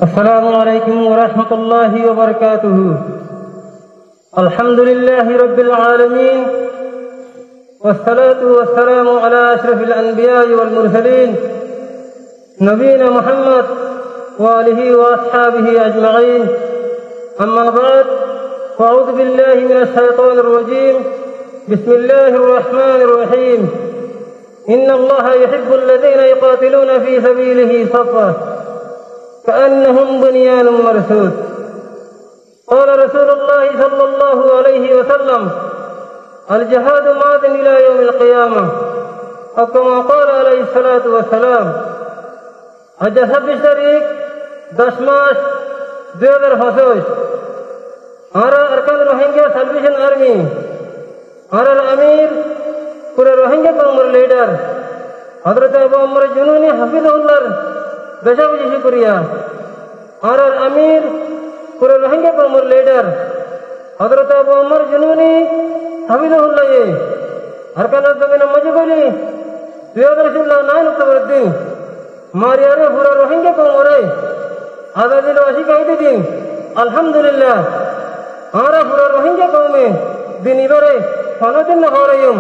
السلام عليكم ورحمة الله وبركاته. الحمد لله رب العالمين، والصلاة والسلام على أشرف الأنبياء والمرسلين نبينا محمد وآله وأصحابه أجمعين. أما بعد، فأعوذ بالله من الشيطان الرجيم. بسم الله الرحمن الرحيم. إن الله يحب الذين يقاتلون في سبيله صفا كأنهم بنيان مرصوص. قال رسول الله صلى الله عليه وسلم: الجهاد ماض إلى يوم القيامة، أو كما قال عليه الصلاة والسلام. আজ 26 তারিখ 10 মাস 2025 আমরা আরকান রোহিঙ্গা সালভেশন আর্মি আর আমির পুরো রোহিঙ্গা কওমের লিডার হযরত আবু আমর জুনুনি হাফিজাহুল্লাহর বেশাবেশি শুকরিয়া আর আমির পুরো রোহিঙ্গা কওমের লিডার হযরত আবু আমর জুনুনি হাফিজাহুল্লাহ আরকানের জমিনে মজবুলি 2009 অক্টোবর দিন মারিয়ারে পুরো রোহিঙ্গা কওমরে আজাদিল ওয়াসিকাইতে দিন আলহামদুলিল্লাহ আমরা পুরো রোহিঙ্গা কওমে দিন ইবারে সনদিন হরাইম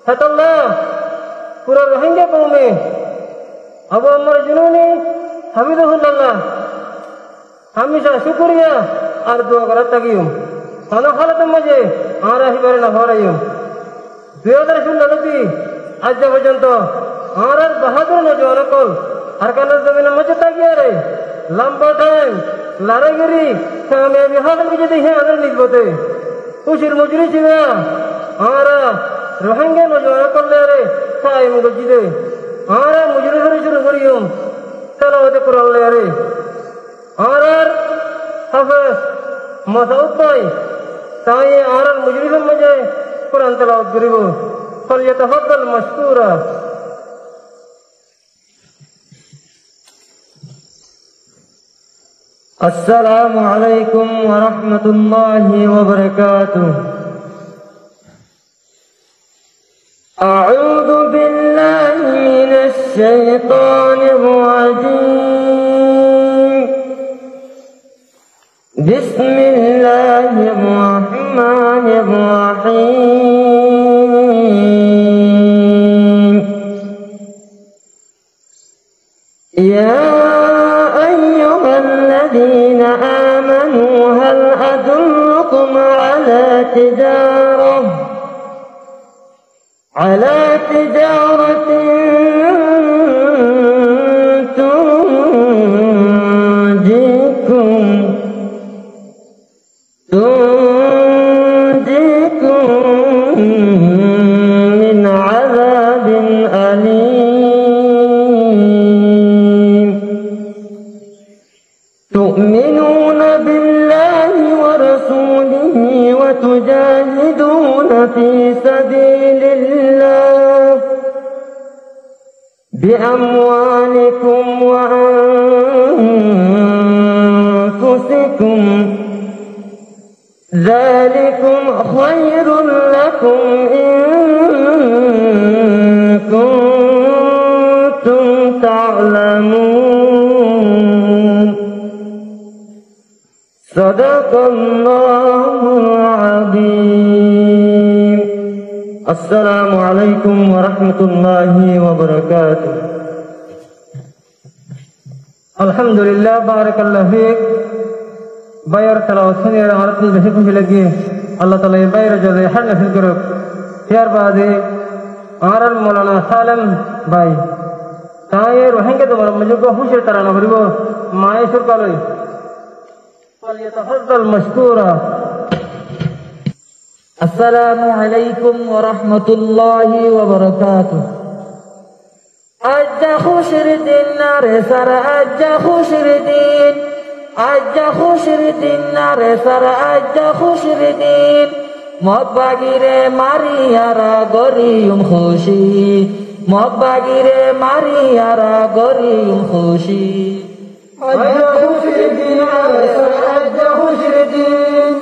হাতাল্লাহ পুরো রোহিঙ্গা কওমে আবু আমর জুনুনি হাফিজাহুল্লাহ হামেশা শুকরিয়া আর দোয়া করার থাকিম অনেক হালতের মাঝে আমরা এবারে না হরাইম 2016 আজ পর্যন্ত আমরা বাহাদুর নজওয়ান কল আরকানের জমিনের মধ্যে থাকিয়ে রে লম্বা টাইম লড়াইগিরি কামিয়াবি হাসিল করে যদি হ্যাঁ আমাদের নিজবতে খুশির মজুরি ছিল আমরা রোহিঙ্গা নজওয়ান করলে রে সাই মুগজিদে আমরা মজুরি ধরে শুরু করিম তেলাওয়াতে কোরআন রে আমরা হাফেজ মাসউদ ভাই তাই আমরা মজুরিদের মাঝে কোরআন তেলাওয়াত করিব। ফালইয়াতাফাদ্দাল মাশকুরা। السلام عليكم ورحمة الله وبركاته. أعوذ بالله من الشيطان الرجيم. بسم الله الرحمن الرحيم. يا الذين آمنوا هل أدلكم على تجارة تنجيكم من عذاب أليم. تؤمنون بالله ورسوله وتجاهدون في سبيل الله بأموالكم وأنفسكم، ذلكم خير لكم إن كنتم تعلمون. صدق الله العظيم. السلام عليكم ورحمة الله وبركاته. الحمد لله بارك الله فيك. باير تلاوت سنير عرضني بشكل لگي الله تعالى باير جزاء حر نصیب کرو. تیار بعد آرال مولانا سالم بائی تائیں روحنگے تمہارا مجھے کو خوشی ترانا بھریبو مائے سر کالوئی فليتفضل مشكورا. السلام عليكم ورحمة الله وبركاته. أجا خوشر الدين نار سر أجا خوشر الدين أجا خوشر الدين نار سر أجا خوشر الدين مباغيره ماريارا غوريوم خوشي مباغيره ماريارا غوريوم خوشي. أجا خوشر الدين نار سر أجا خوشر الدين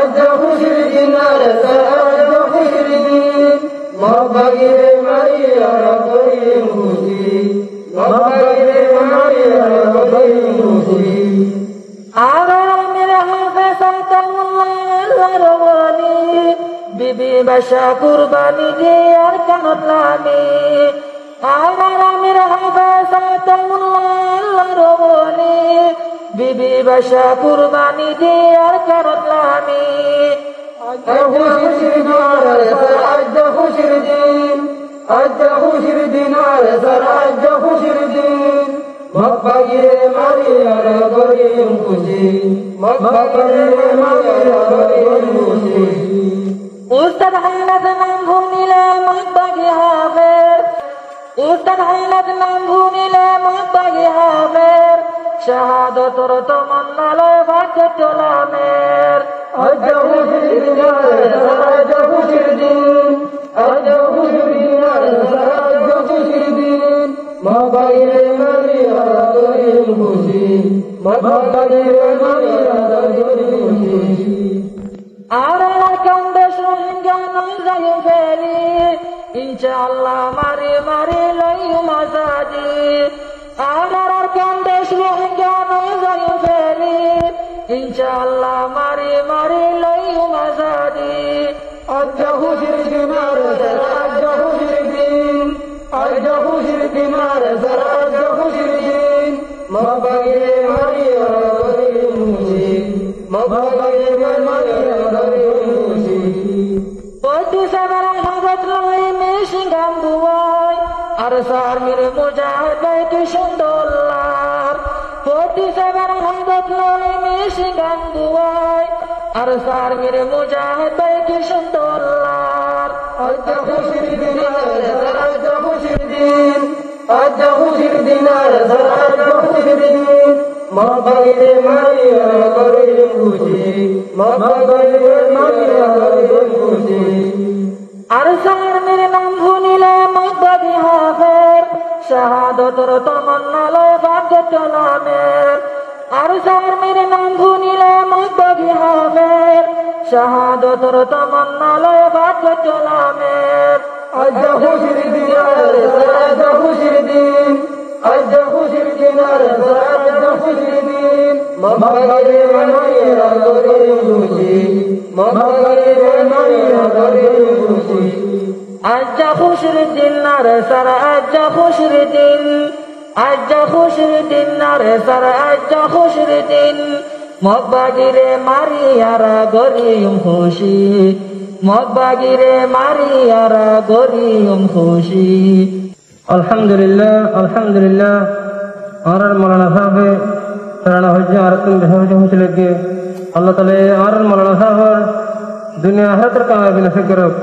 أجا خوشر الدين نار سر أجا خوشر الدين مباغيره ماريارا غوريوم خوشي مباغيره ماريارا غوريوم খুশি আর মেরে হাফে সাইতামুল্লাহ রবনি বিবি বাসা কুরবানি দিয়ার কানত লামি আর মেরে হাফে সাইতামুল্লাহ রবনি বিবি বাসা কুরবানি দিয়ার কানত লামি খুশির দিন আজ খুশির দিন আর সর আজ খুশির দিন মক্কাগিরে মারি আর গরিম খুশি মক্কাগিরে মারি আর গরিম খুশি উস্তাদ হাইনাত নাম ভুনিলে মক্কাগি হাফের উস্তাদ হাইনাত নাম ভুনিলে মক্কাগি হাফের শাহাদতর তমন্না লয় ভাগ্য চলামের আজ খুশির দিন আজ খুশির দিন আজ খুশির দিন আর সর আজ খুশির দিন মক্কাগিরে মারি আর গরিম খুশি মক্কাগিরে মারি আর গরিম খুশি আর কান্দে সোহিঙ্গা নয় যাই ফেলি ইনশাআল্লাহ মারি মারি লই মাজাদি আর কান্দে সোহিঙ্গা নয় যাই ফেলি ইনশাআল্লাহ মারি মারি লই মাজাদি আজ খুশির দিন আর আজ খুশির দিন আজ খুশির দিন আর আজ খুশির দিন মক্কাগিরে মারি আর গরিম খুশি মক্কাগিরে মারি আর গরিম খুশি পতি সাবার হাজত লই মেশিঙ্গাম বুয়াই আর সার মিরে মুজাহিদ ভাই কি সুন্দর পতি সাবার হাজত লই মেশিঙ্গাম বুয়াই আর সার মিরে মুজাহিদ ভাই কি সুন্দর আজ খুশির দিন আর আজ খুশির দিন আজ খুশির দিন আর আজ খুশির দিন মক্কাগিরে মারি আর গরিম খুশি মক্কাগিরে মারি আর গরিম খুশি আর সার মেরে নাম ভুনিলে মক্কাগি হাফের শাহাদতর তমন্না লয় ভাগ্য চলামের আর সার মেরে নাম ভুনিলে মক্কাগি হাফের শাহাদতর তমন্না লয় ভাগ্য চলামের আজ খুশির দিন আর আজ খুশির দিন আজ খুশির দিন আর আজ খুশির দিন মক্কাগিরে মারি আর গরিম খুশি মক্কাগিরে মারি আর গরিম খুশি আজ খুশির দিন আর সার আজ খুশির দিন আজ খুশির দিন আর সার আজ খুশির দিন মক্কাগিরে মারি আর গরিম খুশি মক্কাগিরে মারি আর গরিম খুশি আলহামদুলিল্লাহ আলহামদুলিল্লাহ আর মৌলানা সাহেব তারা হচ্ছে আর তুমি বেশি হয়েছিল কি আল্লাহ তাআলা আর মৌলানা সাহেব দুনিয়া আখিরাতের কামাই নসিব করুক